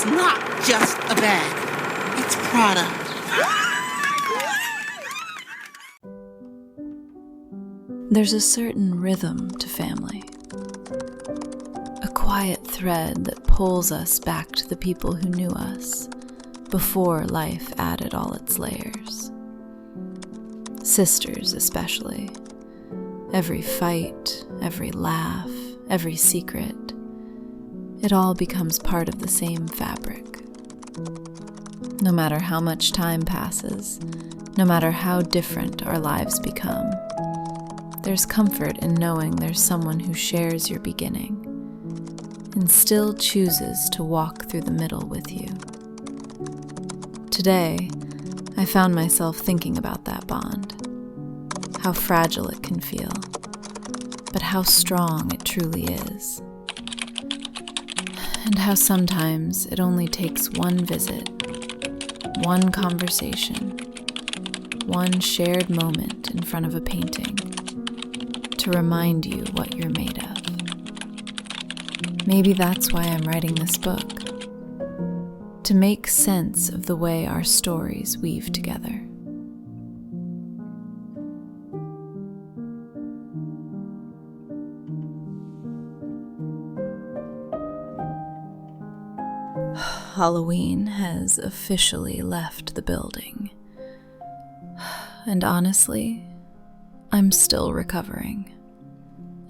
It's not just a bag. It's Prada. There's a certain rhythm to family. A quiet thread that pulls us back to the people who knew us before life added all its layers. Sisters especially. Every fight, every laugh, every secret, it all becomes part of the same fabric. No matter how much time passes, no matter how different our lives become, there's comfort in knowing there's someone who shares your beginning and still chooses to walk through the middle with you. Today, I found myself thinking about that bond, how fragile it can feel, but how strong it truly is. And how sometimes it only takes one visit, one conversation, one shared moment in front of a painting to remind you what you're made of. Maybe that's why I'm writing this book, to make sense of the way our stories weave together. Halloween has officially left the building. And honestly, I'm still recovering.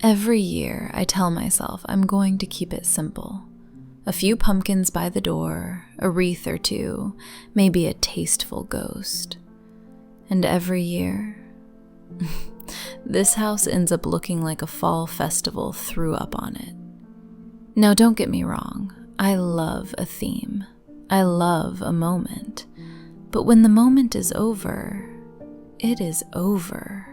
Every year I tell myself I'm going to keep it simple. A few pumpkins by the door, a wreath or two, maybe a tasteful ghost. And every year, this house ends up looking like a fall festival threw up on it. Now don't get me wrong. I love a theme. I love a moment. But when the moment is over, it is over.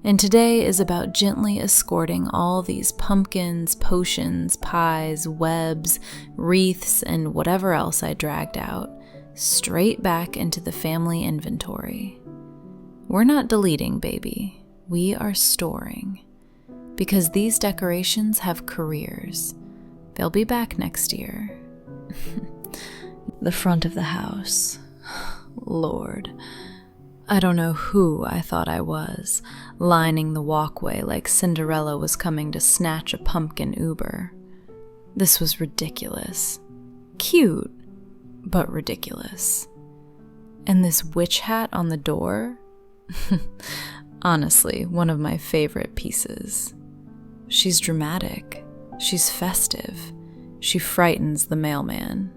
And today is about gently escorting all these pumpkins, potions, pies, webs, wreaths, and whatever else I dragged out, straight back into the family inventory. We're not deleting, baby. We are storing. Because these decorations have careers. They'll be back next year. The front of the house. Lord. I don't know who I thought I was, lining the walkway like Cinderella was coming to snatch a pumpkin Uber. This was ridiculous. Cute, but ridiculous. And this witch hat on the door? Honestly, one of my favorite pieces. She's dramatic. She's festive. She frightens the mailman.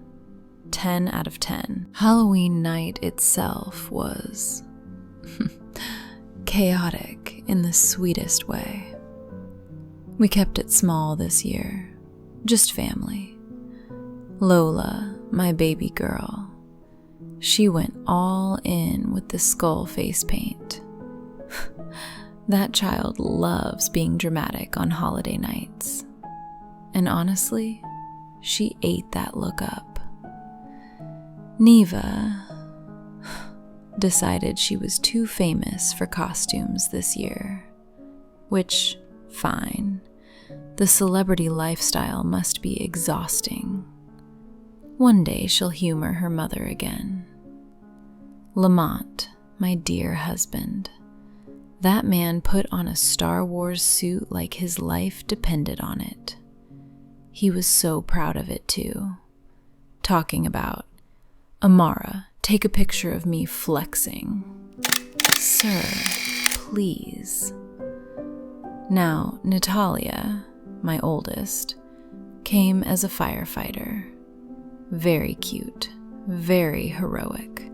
10 out of 10. Halloween night itself was chaotic in the sweetest way. We kept it small this year, just family. Lola, my baby girl, she went all in with the skull face paint. That child loves being dramatic on holiday nights. And honestly, she ate that look up. Neva decided she was too famous for costumes this year. Which, fine. The celebrity lifestyle must be exhausting. One day she'll humor her mother again. Lamont, my dear husband. That man put on a Star Wars suit like his life depended on it. He was so proud of it too. Talking about, Amara, take a picture of me flexing. Sir, please. Now, Natalia, my oldest, came as a firefighter. Very cute, very heroic.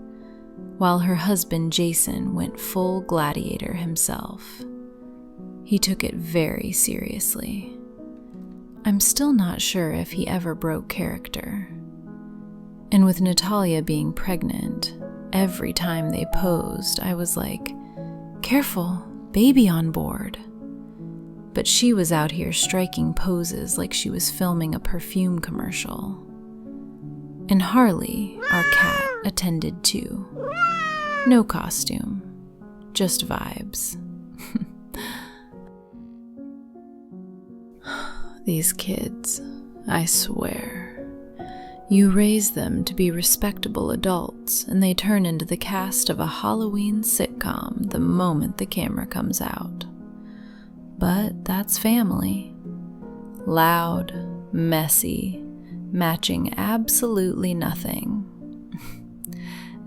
While her husband Jason went full gladiator himself. He took it very seriously. I'm still not sure if he ever broke character. And with Natalia being pregnant, every time they posed, I was like, careful, baby on board. But she was out here striking poses like she was filming a perfume commercial. And Harley, our cat, attended too. No costume, just vibes. These kids, I swear. You raise them to be respectable adults, and they turn into the cast of a Halloween sitcom the moment the camera comes out. But that's family. Loud, messy, matching absolutely nothing,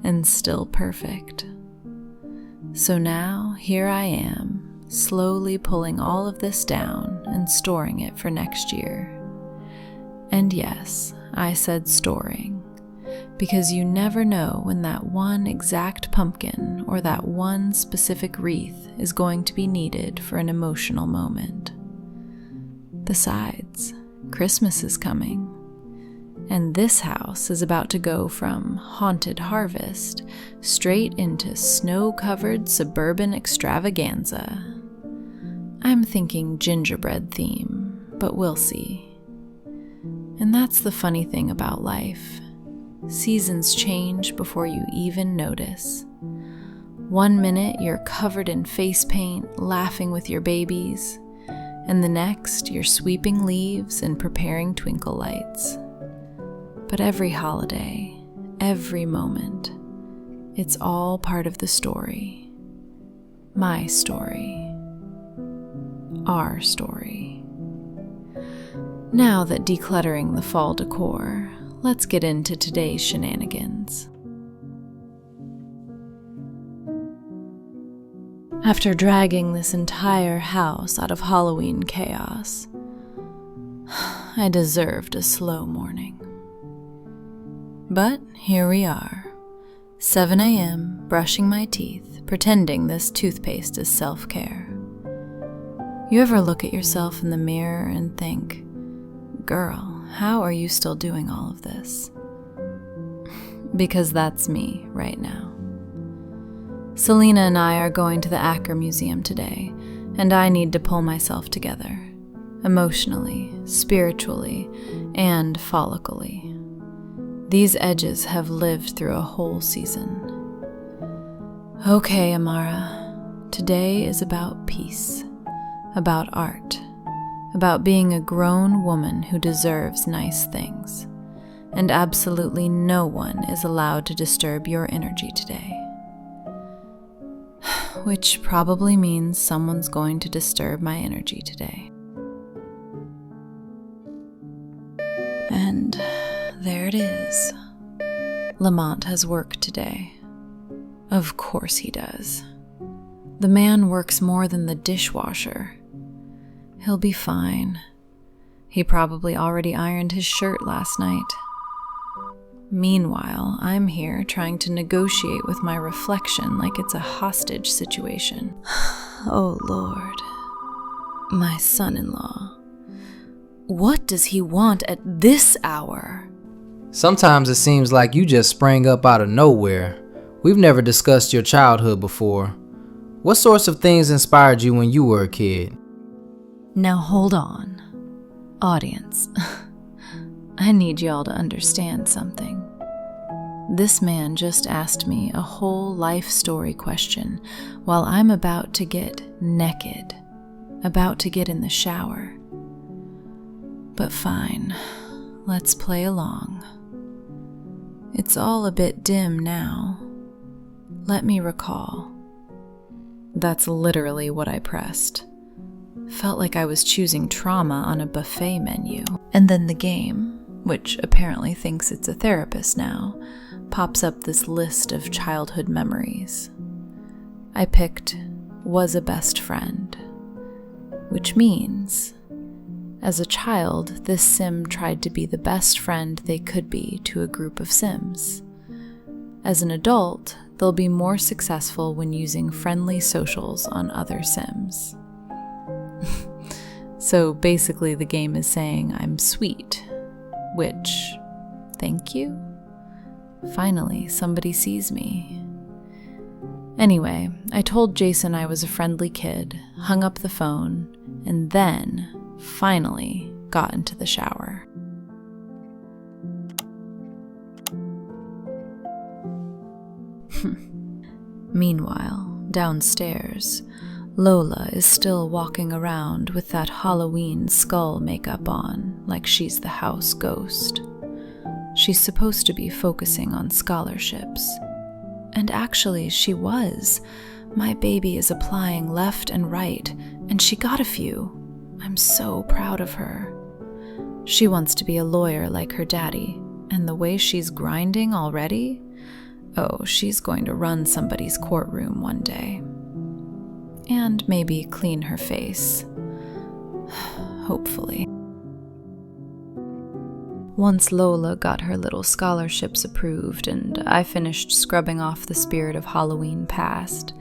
and still perfect. So now, here I am, slowly pulling all of this down and storing it for next year. And yes, I said storing, because you never know when that one exact pumpkin or that one specific wreath is going to be needed for an emotional moment. Besides, Christmas is coming, and this house is about to go from haunted harvest straight into snow-covered suburban extravaganza. I'm thinking gingerbread theme, but we'll see. And that's the funny thing about life. Seasons change before you even notice. One minute you're covered in face paint, laughing with your babies, and the next you're sweeping leaves and preparing twinkle lights. But every holiday, every moment, it's all part of the story. My story. Our story. Now that decluttering the fall decor, let's get into today's shenanigans. After dragging this entire house out of Halloween chaos, I deserved a slow morning. But here we are, 7 a.m., brushing my teeth, pretending this toothpaste is self-care. You ever look at yourself in the mirror and think, girl, how are you still doing all of this? Because that's me right now. Selena and I are going to the Acker Museum today, and I need to pull myself together, emotionally, spiritually, and follically. These edges have lived through a whole season. Okay, Amara, today is about peace, about art, about being a grown woman who deserves nice things, and absolutely no one is allowed to disturb your energy today. Which probably means someone's going to disturb my energy today. And there it is. Lamont has work today. Of course he does. The man works more than the dishwasher. He'll be fine. He probably already ironed his shirt last night. Meanwhile, I'm here trying to negotiate with my reflection like it's a hostage situation. Oh Lord. My son-in-law. What does he want at this hour? Sometimes it seems like you just sprang up out of nowhere. We've never discussed your childhood before. What sorts of things inspired you when you were a kid? Now hold on. Audience, I need y'all to understand something. This man just asked me a whole life story question while I'm about to get naked, about to get in the shower. But fine, let's play along. It's all a bit dim now. Let me recall. That's literally what I pressed. Felt like I was choosing trauma on a buffet menu. And then the game, which apparently thinks it's a therapist now, pops up this list of childhood memories. I picked was a best friend, which means, as a child, this sim tried to be the best friend they could be to a group of sims. As an adult, they'll be more successful when using friendly socials on other sims. So basically the game is saying I'm sweet, which, thank you? Finally, somebody sees me. Anyway, I told Jason I was a friendly kid, hung up the phone, and then, finally, got into the shower. Meanwhile, downstairs, Lola is still walking around with that Halloween skull makeup on, like she's the house ghost. she's supposed to be focusing on scholarships. And actually, she was. My baby is applying left and right, and she got a few. I'm so proud of her. She wants to be a lawyer like her daddy, and the way she's grinding already, oh, she's going to run somebody's courtroom one day. And maybe clean her face. Hopefully. Once Lola got her little scholarships approved and I finished scrubbing off the spirit of Halloween past,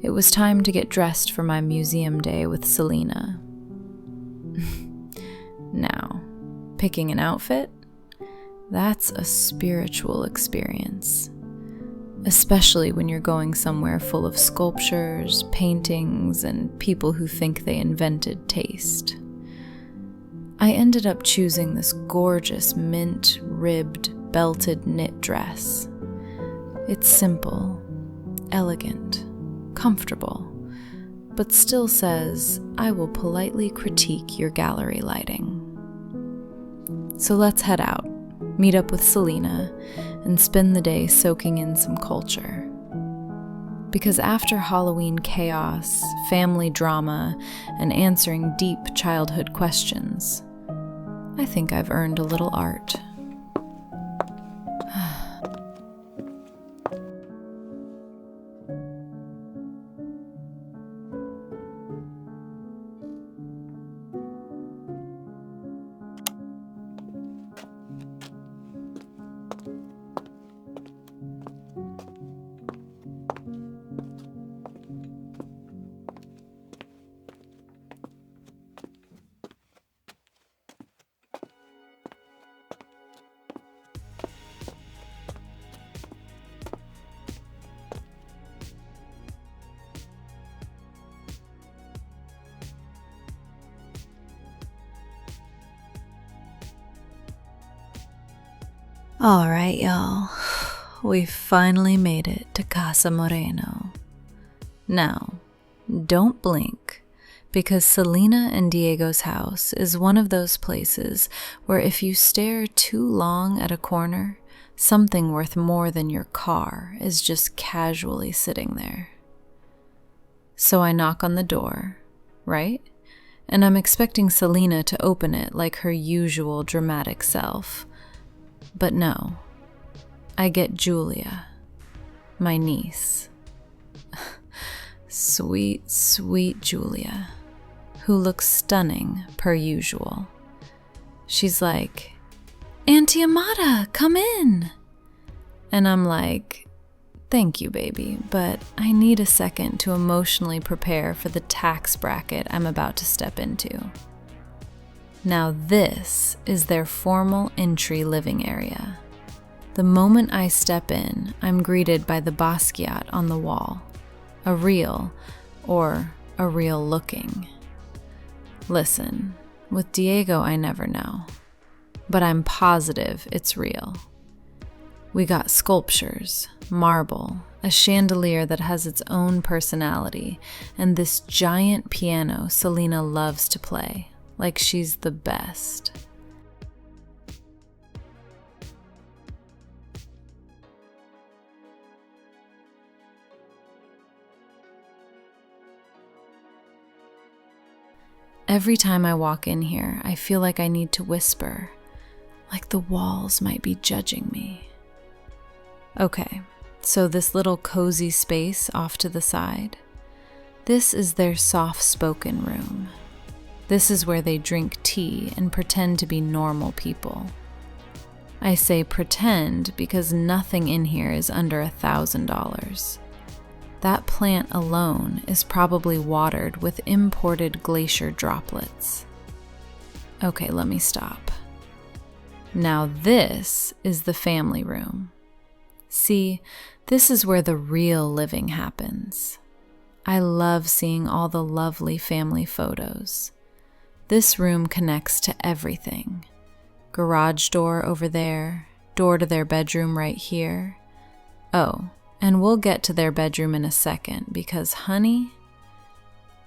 it was time to get dressed for my museum day with Selena. Now, picking an outfit? That's a spiritual experience. Especially when you're going somewhere full of sculptures, paintings, and people who think they invented taste. I ended up choosing this gorgeous mint-ribbed, belted knit dress. It's simple, elegant, comfortable, but still says, I will politely critique your gallery lighting. So let's head out, meet up with Selena, and spend the day soaking in some culture. Because after Halloween chaos, family drama, and answering deep childhood questions, I think I've earned a little art. All right, y'all. We've finally made it to Casa Moreno. Now, don't blink, because Selena and Diego's house is one of those places where if you stare too long at a corner, something worth more than your car is just casually sitting there. So I knock on the door, right? And I'm expecting Selena to open it like her usual dramatic self. But no, I get Julia, my niece. Sweet, sweet Julia, who looks stunning per usual. She's like, Auntie Amara, come in. And I'm like, thank you, baby, but I need a second to emotionally prepare for the tax bracket I'm about to step into. Now this is their formal entry living area. The moment I step in, I'm greeted by the Basquiat on the wall. A real looking. Listen, with Diego I never know, but I'm positive it's real. We got sculptures, marble, a chandelier that has its own personality, and this giant piano Selena loves to play. Like she's the best. Every time I walk in here, I feel like I need to whisper, like the walls might be judging me. Okay, so this little cozy space off to the side, this is their soft-spoken room. This is where they drink tea and pretend to be normal people. I say pretend because nothing in here is under $1,000. That plant alone is probably watered with imported glacier droplets. Okay, let me stop. Now this is the family room. See, this is where the real living happens. I love seeing all the lovely family photos. This room connects to everything. Garage door over there, door to their bedroom right here. Oh, and we'll get to their bedroom in a second because, honey,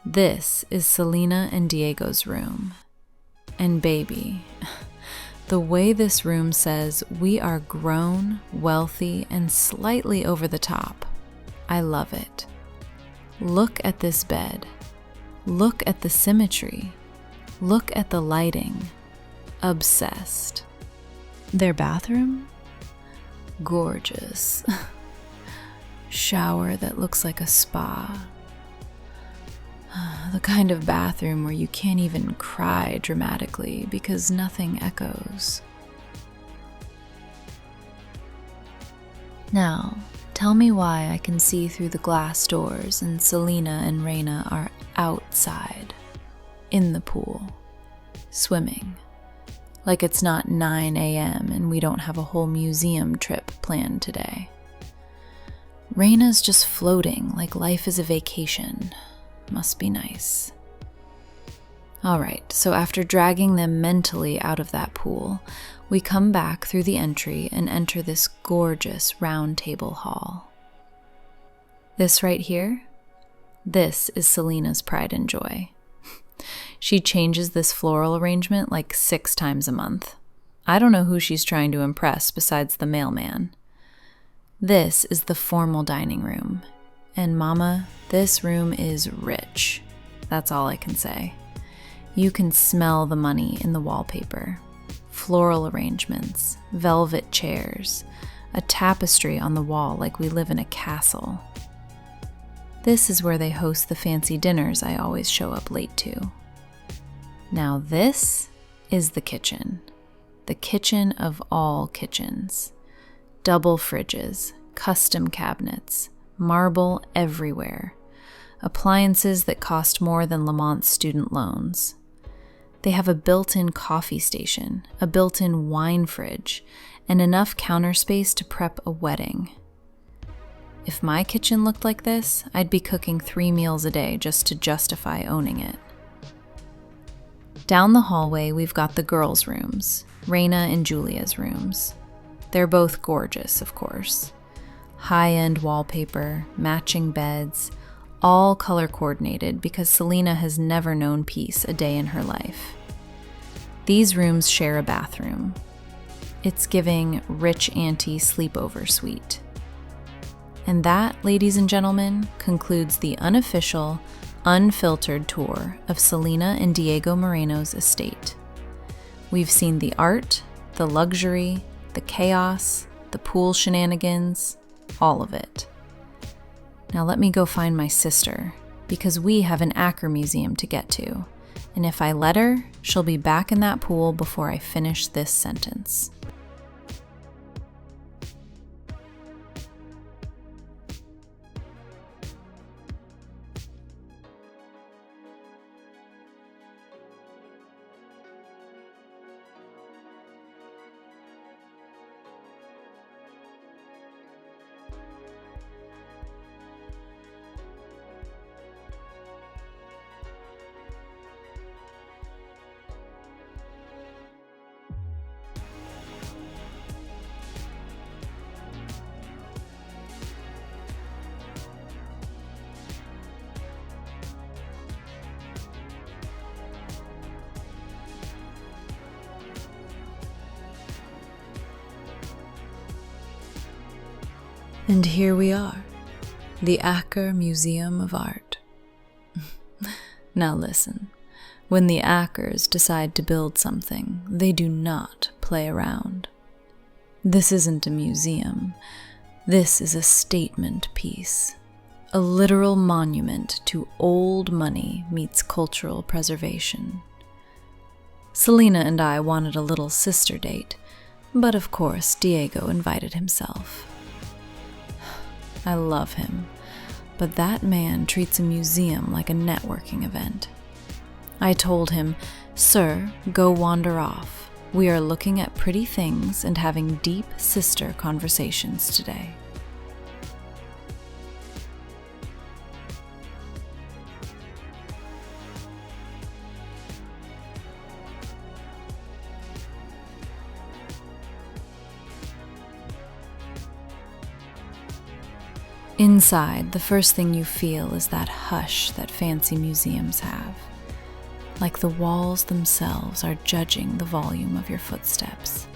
this is Selena and Diego's room. And baby, The way this room says we are grown, wealthy, and slightly over the top. I love it. Look at this bed. Look at the symmetry. Look at the lighting. Obsessed. Their bathroom? Gorgeous. Shower that looks like a spa. The kind of bathroom where you can't even cry dramatically because nothing echoes. Now, tell me why I can see through the glass doors and Selena and Reyna are outside, in the pool, swimming, like it's not 9 a.m. and we don't have a whole museum trip planned today. Reyna's just floating like life is a vacation. Must be nice. Alright, so after dragging them mentally out of that pool, we come back through the entry and enter this gorgeous round table hall. This right here? This is Selena's pride and joy. She changes this floral arrangement like 6 times a month. I don't know who she's trying to impress besides the mailman. This is the formal dining room. And Mama, this room is rich. That's all I can say. You can smell the money in the wallpaper. Floral arrangements, velvet chairs, a tapestry on the wall like we live in a castle. This is where they host the fancy dinners I always show up late to. Now this is the kitchen of all kitchens. Double fridges, custom cabinets, marble everywhere, appliances that cost more than Lamont's student loans. They have a built-in coffee station, a built-in wine fridge, and enough counter space to prep a wedding. If my kitchen looked like this, I'd be cooking 3 meals a day just to justify owning it. Down the hallway, we've got the girls' rooms, Reyna and Julia's rooms. They're both gorgeous, of course. High-end wallpaper, matching beds, all color coordinated because Selena has never known peace a day in her life. These rooms share a bathroom. It's giving rich auntie sleepover suite. And that, ladies and gentlemen, concludes the unofficial, unfiltered tour of Selena and Diego Moreno's estate. We've seen the art, the luxury, the chaos, the pool shenanigans, all of it. Now let me go find my sister, because we have an Acker Museum to get to, and if I let her, she'll be back in that pool before I finish this sentence. And here we are, the Aker Museum of Art. Now listen, when the Ackers decide to build something, they do not play around. This isn't a museum. This is a statement piece, a literal monument to old money meets cultural preservation. Selena and I wanted a little sister date, but of course Diego invited himself. I love him, but that man treats a museum like a networking event. I told him, "Sir, go wander off. We are looking at pretty things and having deep sister conversations today." Inside, the first thing you feel is that hush that fancy museums have. like the walls themselves are judging the volume of your footsteps.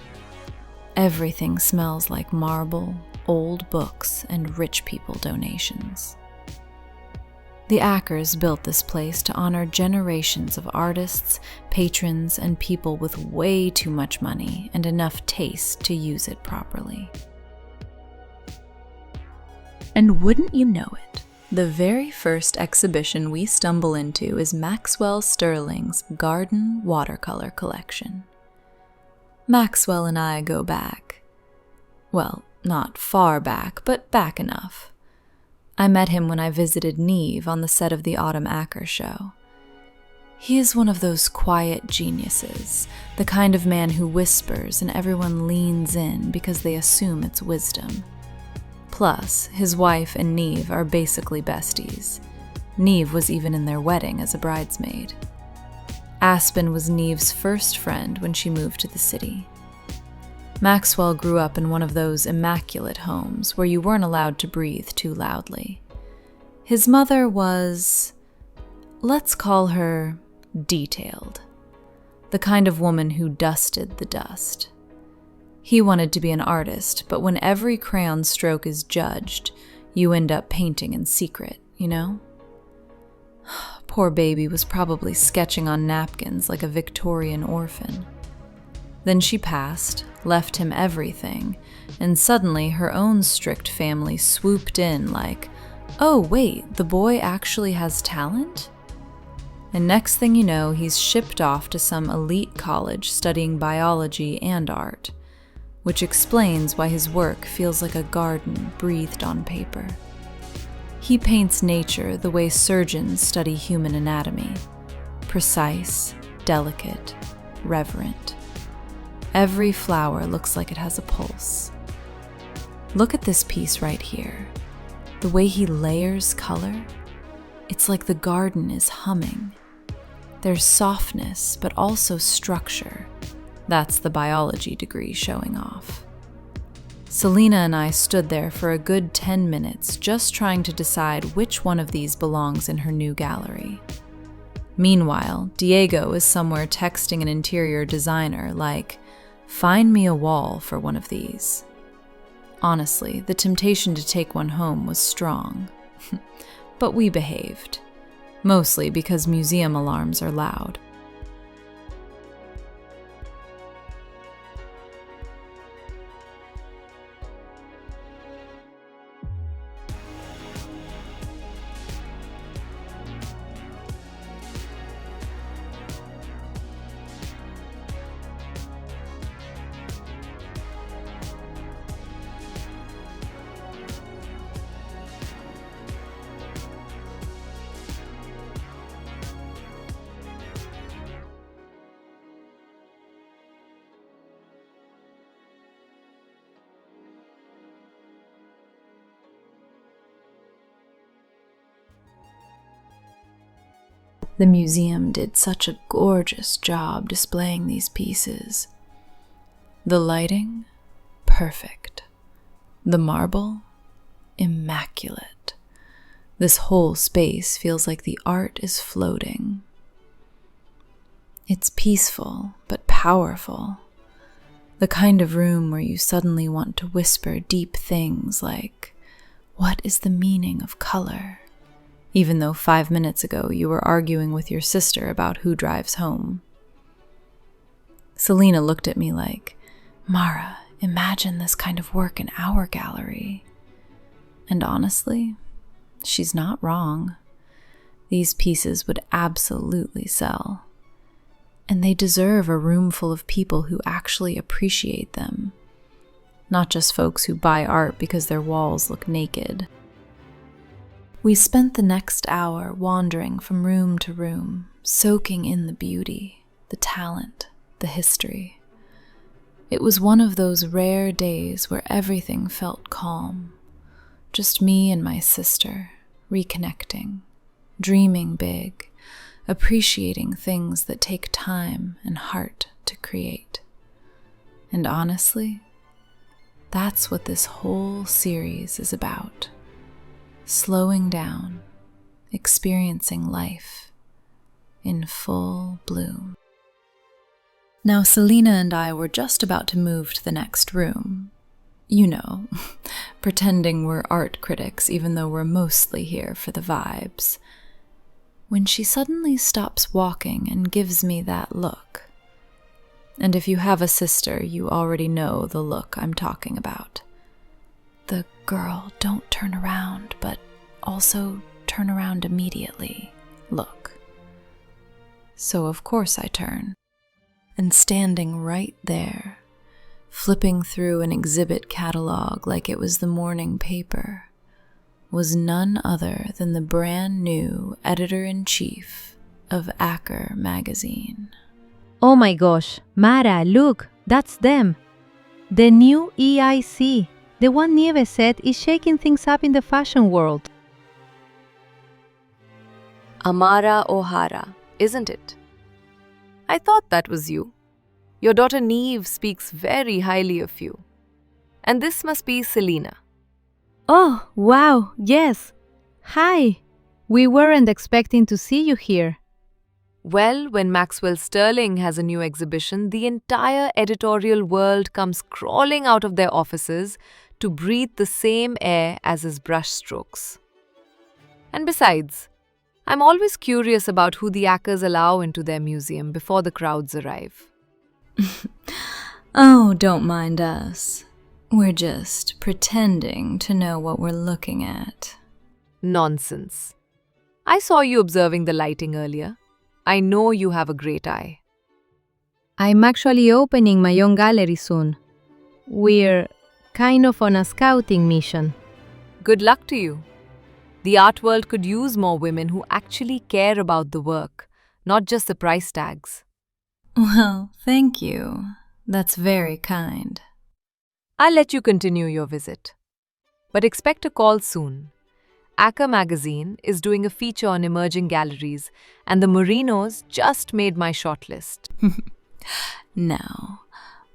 Everything smells like marble, old books, and rich people donations. The Ackers built this place to honor generations of artists, patrons, and people with way too much money and enough taste to use it properly. And wouldn't you know it, the very first exhibition we stumble into is Maxwell Sterling's Garden Watercolor Collection. Maxwell and I go back. Well, not far back, but back enough. I met him when I visited Neve on the set of the Autumn Acker show. He is one of those quiet geniuses, the kind of man who whispers and everyone leans in because they assume it's wisdom. Plus, his wife and Neve are basically besties. Neve was even in their wedding as a bridesmaid. Aspen was Neve's first friend when she moved to the city. Maxwell grew up in one of those immaculate homes where you weren't allowed to breathe too loudly. His mother was, let's call her, detailed. The kind of woman who dusted the dust. He wanted to be an artist, but when every crayon stroke is judged, you end up painting in secret, you know? Poor baby was probably sketching on napkins like a Victorian orphan. Then she passed, left him everything, and suddenly her own strict family swooped in like, oh wait, the boy actually has talent? And next thing you know, he's shipped off to some elite college studying biology and art, which explains why his work feels like a garden breathed on paper. He paints nature the way surgeons study human anatomy, precise, delicate, reverent. Every flower looks like it has a pulse. Look at this piece right here. The way he layers color, it's like the garden is humming. There's softness, but also structure. That's the biology degree showing off. Selena and I stood there for a good 10 minutes just trying to decide which one of these belongs in her new gallery. Meanwhile, Diego is somewhere texting an interior designer like, find me a wall for one of these. Honestly, the temptation to take one home was strong. But we behaved. Mostly because museum alarms are loud. The museum did such a gorgeous job displaying these pieces. The lighting, perfect. The marble, immaculate. This whole space feels like the art is floating. It's peaceful, but powerful. The kind of room where you suddenly want to whisper deep things like, what is the meaning of color? Even though 5 minutes ago you were arguing with your sister about who drives home. Selena looked at me like, Mara, imagine this kind of work in our gallery. And honestly, she's not wrong. These pieces would absolutely sell. And they deserve a room full of people who actually appreciate them, not just folks who buy art because their walls look naked. We spent the next hour wandering from room to room, soaking in the beauty, the talent, the history. It was one of those rare days where everything felt calm. Just me and my sister, reconnecting, dreaming big, appreciating things that take time and heart to create. And honestly, that's what this whole series is about. Slowing down, experiencing life, in full bloom. Now, Selena and I were just about to move to the next room. You know, pretending we're art critics even though we're mostly here for the vibes. When she suddenly stops walking and gives me that look. And if you have a sister, you already know the look I'm talking about. The girl, don't turn around, but also turn around immediately. Look. So of course I turn. And standing right there, flipping through an exhibit catalog like it was the morning paper, was none other than the brand new editor-in-chief of Acker Magazine. Oh my gosh, Mara, look, that's them. The new EIC, the one Nieve said is shaking things up in the fashion world. Amara O'Hara, isn't it? I thought that was you. Your daughter Neve speaks very highly of you. And this must be Selena. Oh, wow, yes. Hi. We weren't expecting to see you here. Well, when Maxwell Sterling has a new exhibition, the entire editorial world comes crawling out of their offices to breathe the same air as his brushstrokes. And besides, I'm always curious about who the Ackers allow into their museum before the crowds arrive. Oh, don't mind us. We're just pretending to know what we're looking at. Nonsense. I saw you observing the lighting earlier. I know you have a great eye. I'm actually opening my own gallery soon. We're kind of on a scouting mission. Good luck to you. The art world could use more women who actually care about the work, not just the price tags. Well, thank you. That's very kind. I'll let you continue your visit. But expect a call soon. Aker Magazine is doing a feature on emerging galleries, and the Morenos just made my shortlist. Now,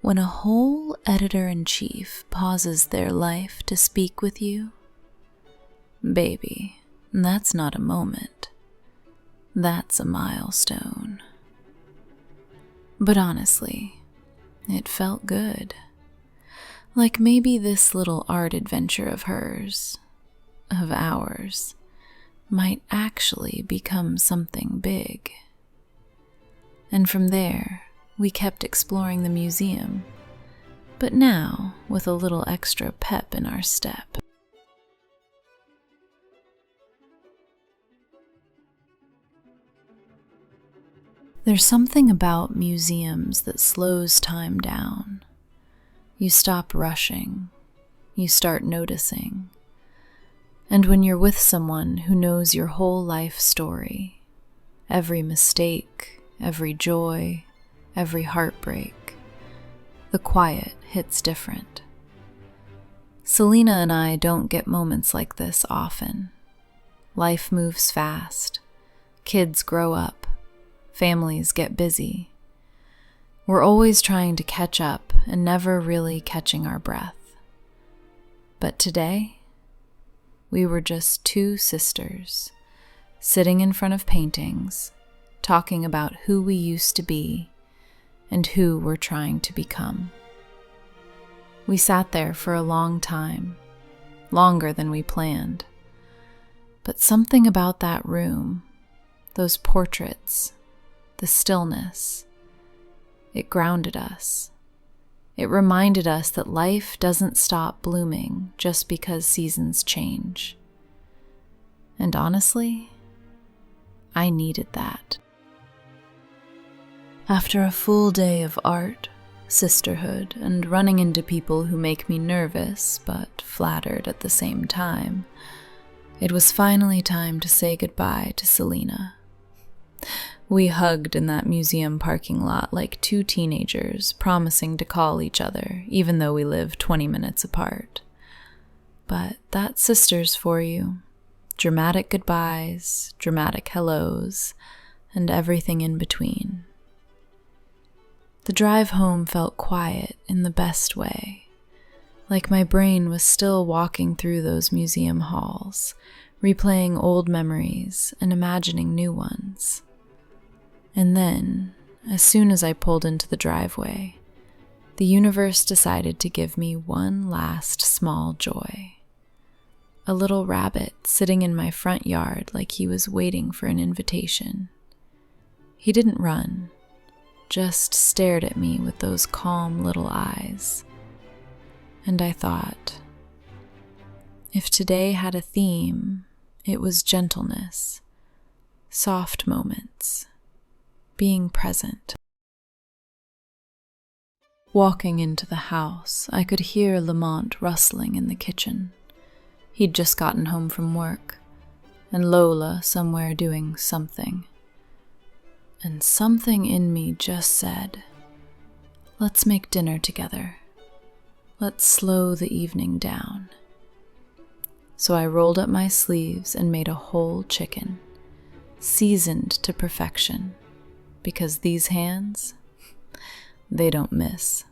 when a whole editor-in-chief pauses their life to speak with you, baby, that's not a moment. That's a milestone. But honestly, it felt good. Like maybe this little art adventure of hers, of ours, might actually become something big. And from there, we kept exploring the museum, but now with a little extra pep in our step. There's something about museums that slows time down. You stop rushing. You start noticing. And when you're with someone who knows your whole life story, every mistake, every joy, every heartbreak, the quiet hits different. Selena and I don't get moments like this often. Life moves fast. Kids grow up. Families get busy. We're always trying to catch up and never really catching our breath. But today, we were just two sisters, sitting in front of paintings, talking about who we used to be and who we're trying to become. We sat there for a long time, longer than we planned. But something about that room, those portraits, the stillness, it grounded us. It reminded us that life doesn't stop blooming just because seasons change. And honestly, I needed that. After a full day of art, sisterhood, and running into people who make me nervous but flattered at the same time, it was finally time to say goodbye to Selena. We hugged in that museum parking lot like two teenagers promising to call each other, even though we live 20 minutes apart. But that's sisters for you. Dramatic goodbyes, dramatic hellos, and everything in between. The drive home felt quiet in the best way, like my brain was still walking through those museum halls, replaying old memories and imagining new ones. And then, as soon as I pulled into the driveway, the universe decided to give me one last small joy. A little rabbit sitting in my front yard like he was waiting for an invitation. He didn't run, just stared at me with those calm little eyes. And I thought, if today had a theme, it was gentleness, soft moments, being present. Walking into the house, I could hear Lamont rustling in the kitchen. He'd just gotten home from work, and Lola somewhere doing something. And something in me just said, let's make dinner together. Let's slow the evening down. So I rolled up my sleeves and made a whole chicken, seasoned to perfection, because these hands, they don't miss.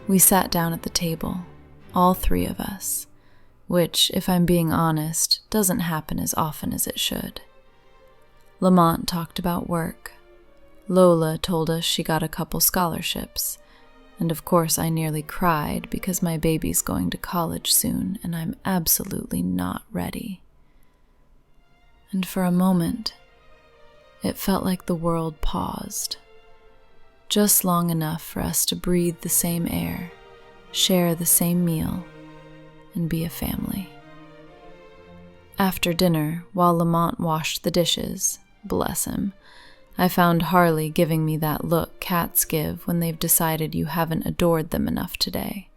We sat down at the table, all three of us, which, if I'm being honest, doesn't happen as often as it should. Lamont talked about work. Lola told us she got a couple scholarships, and of course I nearly cried because my baby's going to college soon and I'm absolutely not ready. And for a moment, it felt like the world paused. Just long enough for us to breathe the same air, share the same meal, and be a family. After dinner, while Lamont washed the dishes, bless him, I found Harley giving me that look cats give when they've decided you haven't adored them enough today.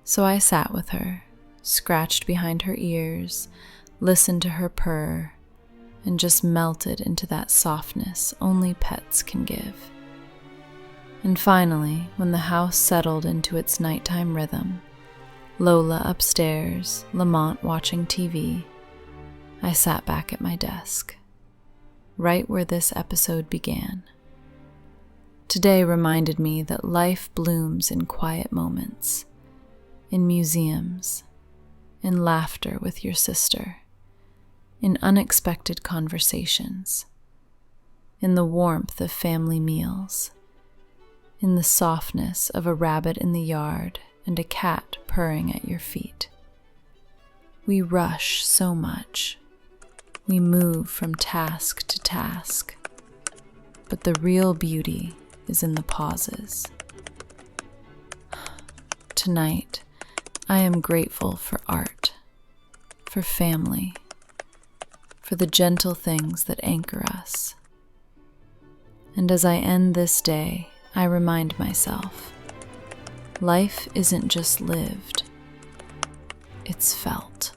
So I sat with her, scratched behind her ears, listened to her purr, and just melted into that softness only pets can give. And finally, when the house settled into its nighttime rhythm, Lola upstairs, Lamont watching TV, I sat back at my desk, right where this episode began. Today reminded me that life blooms in quiet moments, in museums, in laughter with your sister, in unexpected conversations, in the warmth of family meals, in the softness of a rabbit in the yard and a cat purring at your feet. We rush so much. We move from task to task. But the real beauty is in the pauses. Tonight, I am grateful for art, for family, for the gentle things that anchor us. And as I end this day, I remind myself, life isn't just lived, it's felt.